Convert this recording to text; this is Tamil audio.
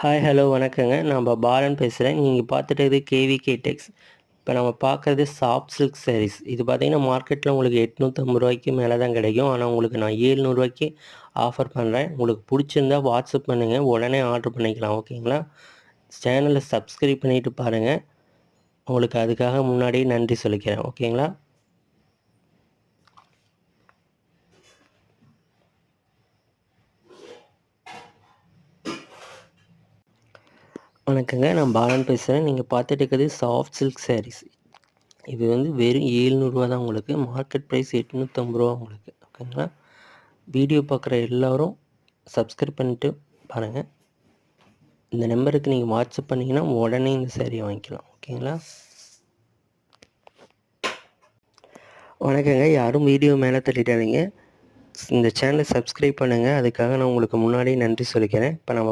ஹாய் ஹலோ வணக்கங்க. நான் பாலன் பேசுகிறேன். நீங்கள் பார்த்துட்டு இருக்கிறது கேவிகே டெக்ஸ். இப்போ நம்ம பார்க்குறது சாஃப்ட் சில்க் சாரீஸ். இது பார்த்தீங்கன்னா மார்க்கெட்டில் உங்களுக்கு ரூ. 850 மேலே தான் கிடைக்கும். ஆனால் உங்களுக்கு நான் ரூ. 700 ஆஃபர் பண்ணுறேன். உங்களுக்கு பிடிச்சிருந்தா வாட்ஸ்அப் பண்ணுங்கள், உடனே ஆர்டர் பண்ணிக்கலாம். ஓகேங்களா? சேனலை சப்ஸ்கிரைப் பண்ணிவிட்டு பாருங்கள். உங்களுக்கு அதுக்காக முன்னாடியே நன்றி சொல்லிக்கிறேன். ஓகேங்களா? வணக்கங்க. நான் பாலன் பேசுகிறேன். நீங்கள் பார்த்துட்டு இருக்கிறது சாஃப்ட் சில்க் சாரீஸ். இது வந்து வெறும் ரூ. 700 தான் உங்களுக்கு. மார்க்கெட் ப்ரைஸ் ரூ. 850 உங்களுக்கு. ஓகேங்களா? வீடியோ பார்க்குற எல்லோரும் சப்ஸ்கிரைப் பண்ணிட்டு பாருங்கள். இந்த நம்பருக்கு நீங்கள் வாட்ஸ்அப் பண்ணிங்கன்னா உடனே இந்த சாரியை வாங்கிக்கலாம். ஓகேங்களா? வணக்கங்க. யாரும் வீடியோ மேலே தள்ளிட்டாதீங்க. இந்த சேனலை சப்ஸ்கிரைப் பண்ணுங்கள். அதுக்காக நான் உங்களுக்கு முன்னாடியே நன்றி சொல்லிக்கிறேன். இப்போ நம்ம